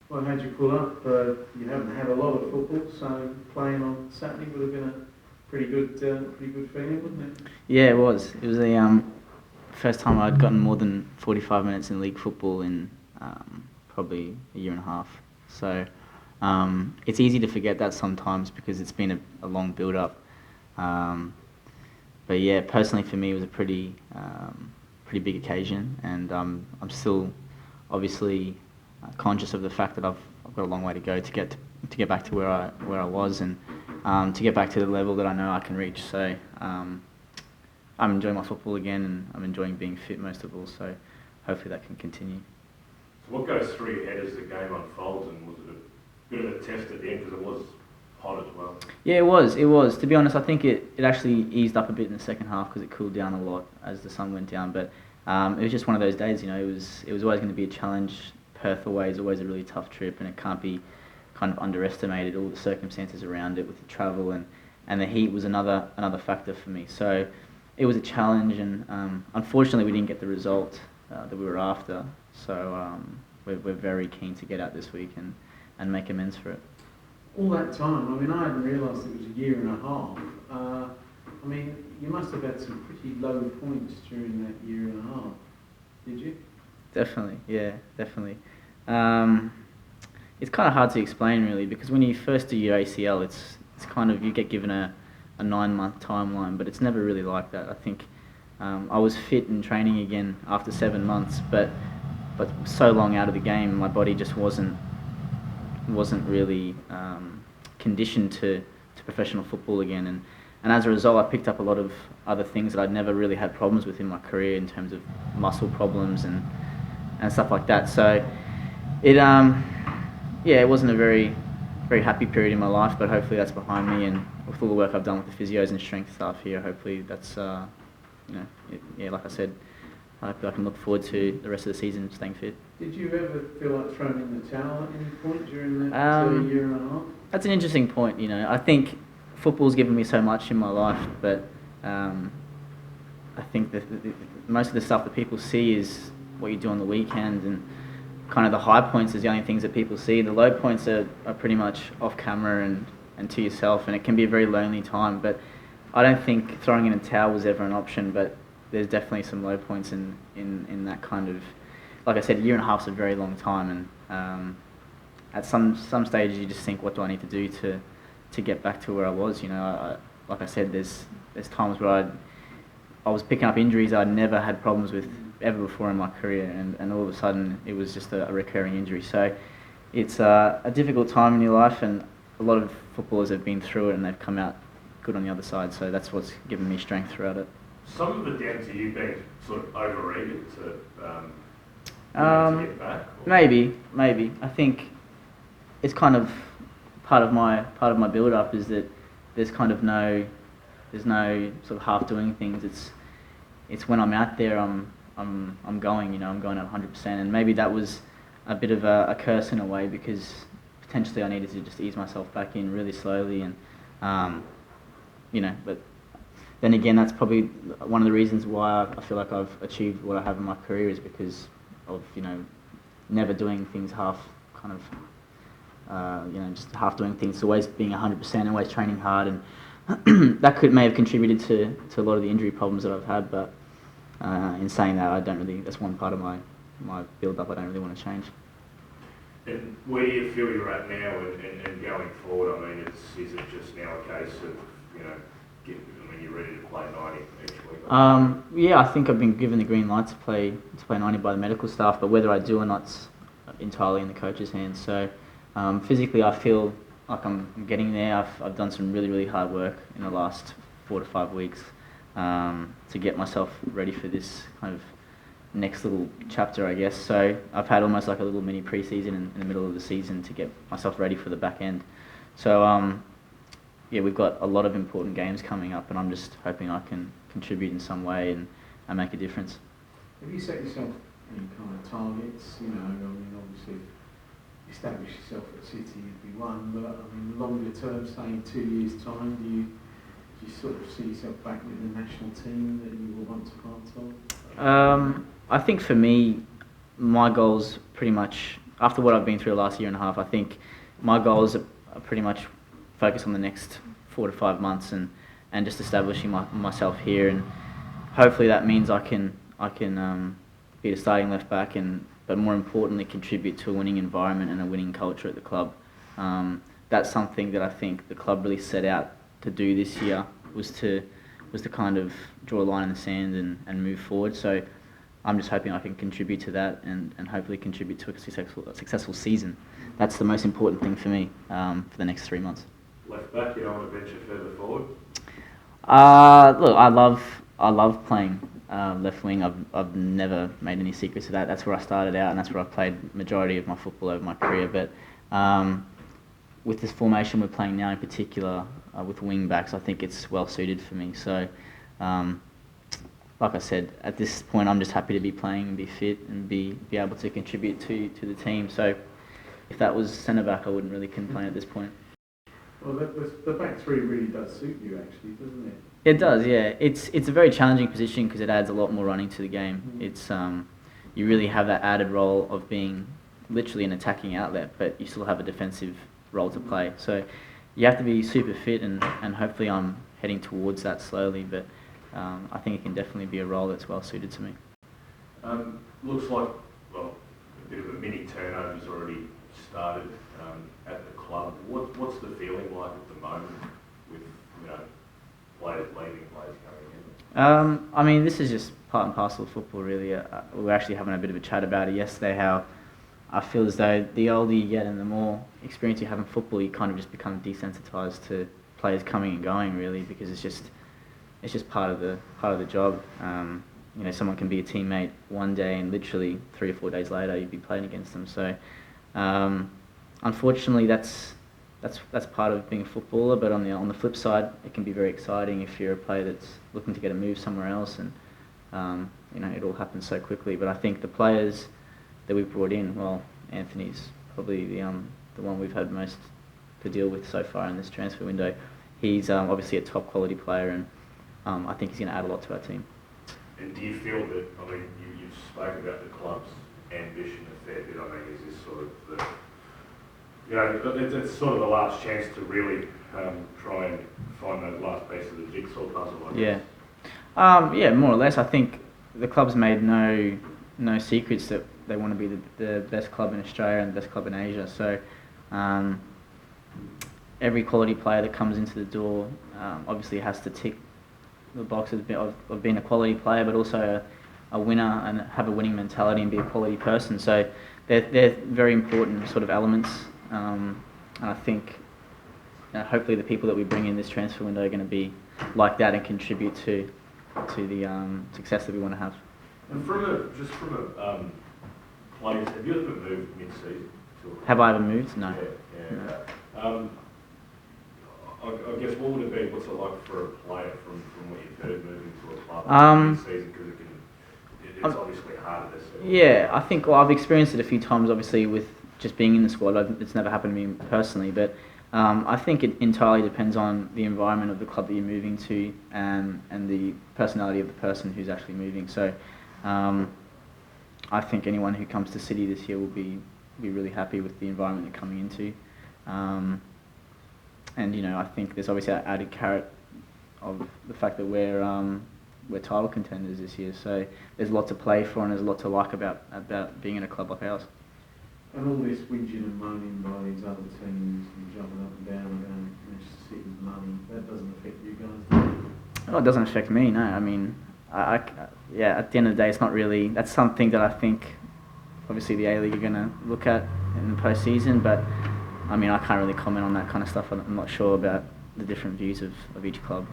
Well, how'd you pull up? You haven't had a lot of football, so playing on Saturday would have been a pretty good feeling, wouldn't it? Yeah, it was. It was the first time I'd gotten more than 45 minutes in league football in probably a year and a half. So it's easy to forget that sometimes because it's been a long build-up. But yeah, personally for me, it was a pretty big occasion, and I'm still obviously conscious of the fact that I've got a long way to go to get back to where I was, and to get back to the level that I know I can reach. So I'm enjoying my football again, and I'm enjoying being fit most of all. So hopefully that can continue. So what goes through your head as the game unfolds, and was it a bit of a test at the end because it was hot as well? Yeah, it was. It was. To be honest, I think it actually eased up a bit in the second half because it cooled down a lot as the sun went down. But it was just one of those days, you know. It was always going to be a challenge. Perth away is always a really tough trip, and it can't be kind of underestimated. All the circumstances around it with the travel and the heat was another factor for me. So it was a challenge, and unfortunately we didn't get the result that we were after. So we're very keen to get out this week and make amends for it. All that time, I mean, I hadn't realised it was a year and a half. I mean, you must have had some pretty low points during that year and a half, did you? Definitely, yeah, definitely. It's kind of hard to explain really because when you first do your ACL, it's kind of you get given a 9-month timeline, but it's never really like that. I think I was fit and training again after 7 months, but so long out of the game, my body just wasn't really conditioned to professional football again, and as a result, I picked up a lot of other things that I'd never really had problems with in my career in terms of muscle problems and stuff like that. So it wasn't a very happy period in my life, but hopefully that's behind me, and with all the work I've done with the physios and strength staff here, hopefully that's like I said, hopefully I can look forward to the rest of the season staying fit. Did you ever feel like throwing in the towel at any point during that year and a half? That's an interesting point. You know, I think football's given me so much in my life, but I think that most of the stuff that people see is what you do on the weekend, and kind of the high points is the only things that people see. The low points are pretty much off camera and to yourself, and it can be a very lonely time. But I don't think throwing in a towel was ever an option, but there's definitely some low points in that kind of, like I said, a year and a half is a very long time, and at some stages you just think, what do I need to do to get back to where I was? You know, like I said, there's times where I was picking up injuries I'd never had problems with ever before in my career, and all of a sudden it was just a recurring injury. So it's a difficult time in your life, and a lot of footballers have been through it and they've come out good on the other side, so that's what's given me strength throughout it. Some of it down to you being sort of overeager to get back? Or? Maybe. I think it's kind of part of my build-up is that there's no sort of half doing things. It's when I'm out there, I'm going. You know, I'm going at 100%, and maybe that was a bit of a curse in a way because potentially I needed to just ease myself back in really slowly, and but then again, that's probably one of the reasons why I feel like I've achieved what I have in my career is because of never doing things half kind of just half doing things, always being 100%, always training hard, and that may have contributed to a lot of the injury problems that I've had. But in saying that, that's one part of my build-up I don't really want to change. And where do you feel you're at now and going forward? I mean, is it just now a case of, you're ready to play 90 each week? I think I've been given the green light to play 90 by the medical staff, but whether I do or not's entirely in the coach's hands. So physically I feel like I'm getting there. I've done some really, really hard work in the last 4 to 5 weeks to get myself ready for this kind of next little chapter, I guess. So I've had almost like a little mini pre-season in the middle of the season to get myself ready for the back end. So we've got a lot of important games coming up, and I'm just hoping I can contribute in some way and make a difference. Have you set yourself any kind of targets? I mean, obviously establish yourself at City would be one, but I mean, longer term, say in 2 years' time, do you sort of see yourself back with the national team that you were once part of? I think for me, my goals pretty much, after what I've been through the last year and a half, I think my goals are pretty much focused on the next 4 to 5 months and just establishing myself here, and hopefully that means I can be the starting left back, but more importantly contribute to a winning environment and a winning culture at the club. That's something that I think the club really set out to do this year, was to kind of draw a line in the sand and move forward. So I'm just hoping I can contribute to that and hopefully contribute to a successful season. That's the most important thing for me for the next 3 months. Left back, you don't want to venture further forward? Look, I love playing left wing. I've never made any secrets of that. That's where I started out, and that's where I've played majority of my football over my career. But with this formation we're playing now in particular, with wing backs, I think it's well suited for me. So, like I said, at this point I'm just happy to be playing and be fit and be able to contribute to the team. So if that was centre back, I wouldn't really complain at this point. Well, the back three really does suit you, actually, doesn't it? It does, yeah. It's a very challenging position because it adds a lot more running to the game. Mm-hmm. It's you really have that added role of being literally an attacking outlet, but you still have a defensive role to play. So you have to be super fit, and hopefully I'm heading towards that slowly. But I think it can definitely be a role that's well suited to me. Looks like, well, a bit of a mini turnover's already started at the club. What's the feeling like at the moment with, you know, players leaving, players coming in? I mean, this is just part and parcel of football, really. We were actually having a bit of a chat about it yesterday, how I feel as though the older you get and the more experience you have in football, you kind of just become desensitised to players coming and going, really, because it's just part of the job. You know, someone can be a teammate one day and literally 3 or 4 days later you'd be playing against them. So, unfortunately, that's part of being a footballer. But on the flip side, it can be very exciting if you're a player that's looking to get a move somewhere else, and you know, it all happens so quickly. But I think the players that we've brought in, well, Anthony's probably the one we've had most to deal with so far in this transfer window. He's obviously a top quality player, and I think he's going to add a lot to our team. And do you feel that, I mean, you've spoken about the club's ambition a fair bit. I mean, is this sort of the, you know, it's sort of the last chance to really try and find those last pieces of the jigsaw puzzle, I guess? Yeah. Yeah, more or less. I think the club's made no secrets that they want to be the best club in Australia and the best club in Asia. So every quality player that comes into the door obviously has to tick the boxes of being a quality player, but also a winner and have a winning mentality and be a quality person. So they're very important sort of elements, and I think hopefully the people that we bring in this transfer window are going to be like that and contribute to the success that we want to have. And from a players, have you ever moved mid-season? Have I ever moved? No. Yeah. No. I guess what would it be? What's it like for a player from what you've heard moving to a club mid-season? Because it's obviously harder to settle. Yeah, I think I've experienced it a few times. Obviously, with just being in the squad, it's never happened to me personally. But I think it entirely depends on the environment of the club that you're moving to, and the personality of the person who's actually moving. So I think anyone who comes to City this year will be really happy with the environment they're coming into. And you know, I think there's obviously that added carrot of the fact that we're title contenders this year. So there's a lot to play for, and there's a lot to like about being in a club like ours. And all this whinging and moaning by these other teams and jumping up and down about Manchester City's money, that doesn't affect you guys, does it? Oh, it doesn't affect me, no. I mean, yeah, at the end of the day, it's not really... That's something that I think, obviously, the A-League are going to look at in the post-season, but, I mean, I can't really comment on that kind of stuff. I'm not sure about the different views of each club.